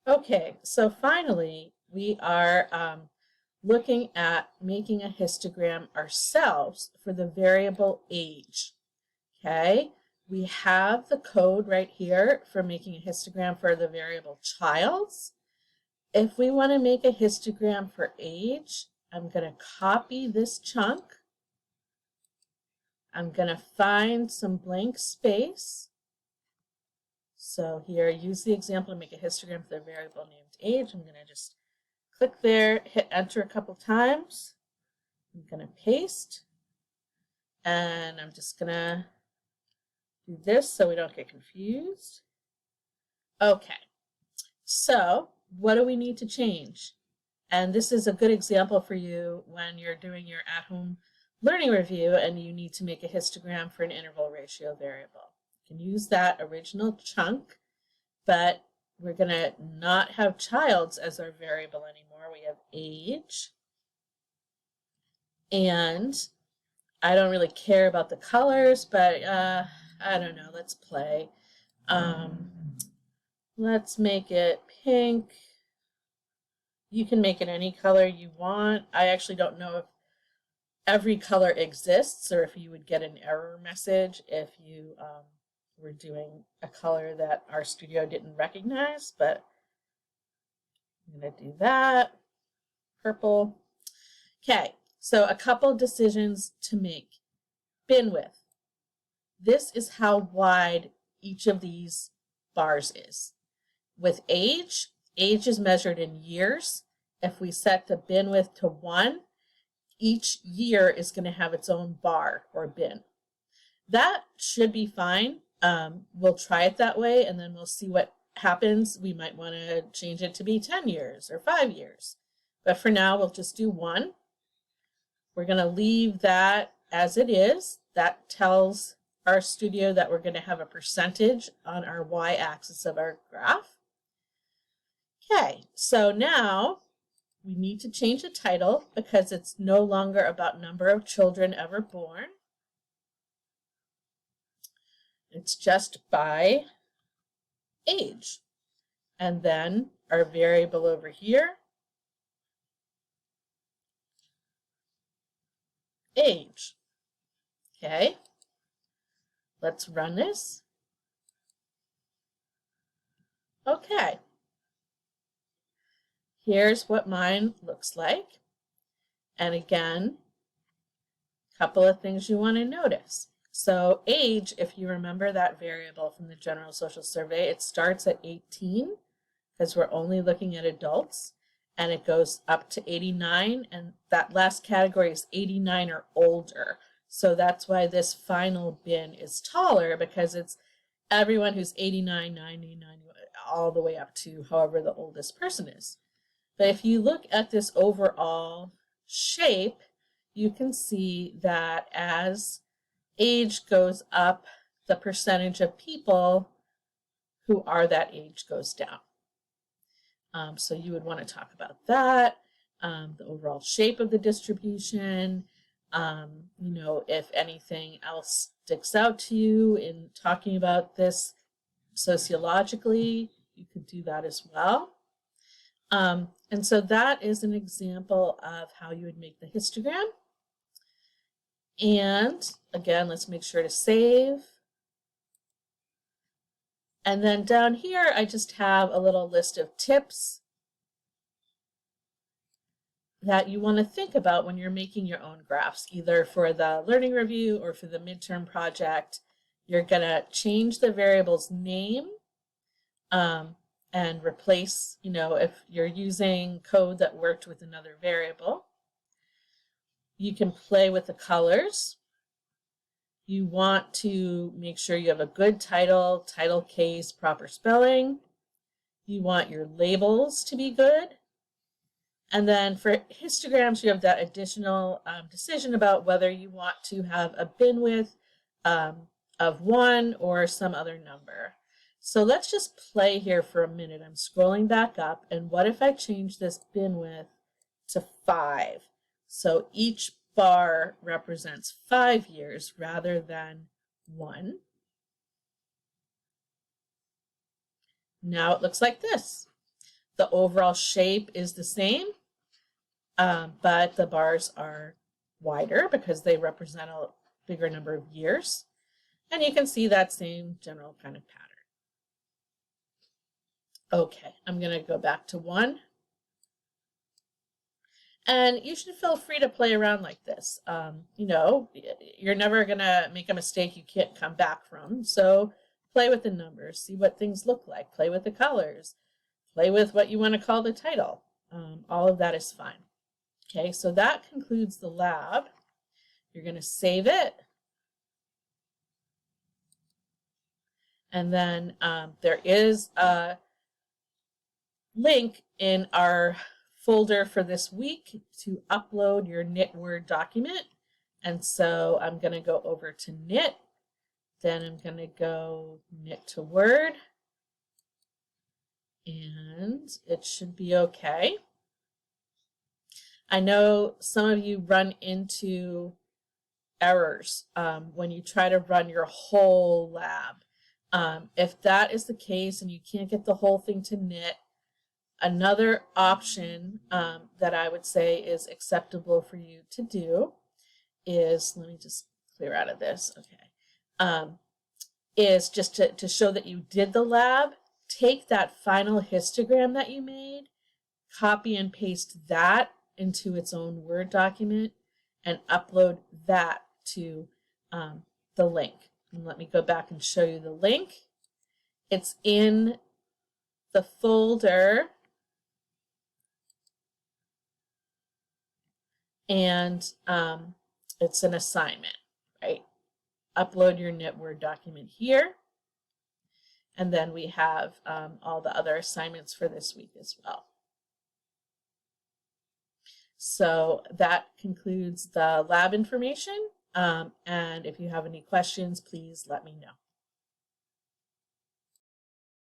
Okay, so finally we are looking at making a histogram ourselves for the variable age. Okay, we have the code right here for making a histogram for the variable child's. If we want to make a histogram for age, I'm going to copy this chunk. I'm going to find some blank space. So here, use the example to make a histogram for the variable named age. I'm going to just click there, hit enter a couple times. I'm going to paste. And I'm just going to do this so we don't get confused. Okay, so what do we need to change? And this is a good example for you when you're doing your at-home learning review and you need to make a histogram for an interval ratio variable. You can use that original chunk, but we're going to not have child's as our variable anymore. We have age. And I don't really care about the colors, but I don't know. Let's play. Let's make it pink. You can make it any color you want. I actually don't know if every color exists or if you would get an error message if you were doing a color that our studio didn't recognize, but I'm going to do that. Purple. Okay, so a couple decisions to make. Bin width. This is how wide each of these bars is. With age, age is measured in years. If we set the bin width to 1, each year is going to have its own bar or bin. That should be fine. We'll try it that way and then we'll see what happens. We might want to change it to be 10 years or 5 years. But for now, we'll just do 1. We're going to leave that as it is. That tells our studio that we're going to have a percentage on our y-axis of our graph. Okay, so now we need to change the title because it's no longer about number of children ever born. It's just by age. And then our variable over here, age. Okay, let's run this. Okay. Here's what mine looks like. And again, a couple of things you want to notice. So age, if you remember that variable from the General Social Survey, it starts at 18 because we're only looking at adults, and it goes up to 89, and that last category is 89 or older. So that's why this final bin is taller, because it's everyone who's 89, 90, 90, all the way up to however the oldest person is. But if you look at this overall shape, you can see that as age goes up, the percentage of people who are that age goes down. So you would want to talk about that, the overall shape of the distribution, if anything else sticks out to you in talking about this sociologically, you could do that as well. And so that is an example of how you would make the histogram. And again, let's make sure to save. And then down here, I just have a little list of tips that you want to think about when you're making your own graphs, either for the learning review or for the midterm project. You're going to change the variable's name and replace, if you're using code that worked with another variable. You can play with the colors. You want to make sure you have a good title, title case, proper spelling. You want your labels to be good. And then for histograms, you have that additional decision about whether you want to have a bin width of 1 or some other number. So let's just play here for a minute. I'm scrolling back up, and what if I change this bin width to 5? So each bar represents 5 years rather than 1. Now it looks like this. The overall shape is the same, but the bars are wider because they represent a bigger number of years. And you can see that same general kind of pattern. Okay, I'm going to go back to 1. And you should feel free to play around like this. You know, you're never going to make a mistake you can't come back from. So play with the numbers, see what things look like, play with the colors, play with what you want to call the title. All of that is fine. Okay, so that concludes the lab. You're going to save it. And then there is a link in our folder for this week to upload your knit Word document. And so I'm going to go over to knit. Then I'm going to go knit to Word. And it should be okay. I know some of you run into errors when you try to run your whole lab. If that is the case and you can't get the whole thing to knit, another option that I would say is acceptable for you to do is, let me just clear out of this, okay, is just to show that you did the lab, take that final histogram that you made, copy and paste that into its own Word document, and upload that to the link. And let me go back and show you the link. It's in the folder, and it's an assignment, right? Upload your knit Word document here. And then we have all the other assignments for this week as well. So that concludes the lab information. And if you have any questions, please let me know.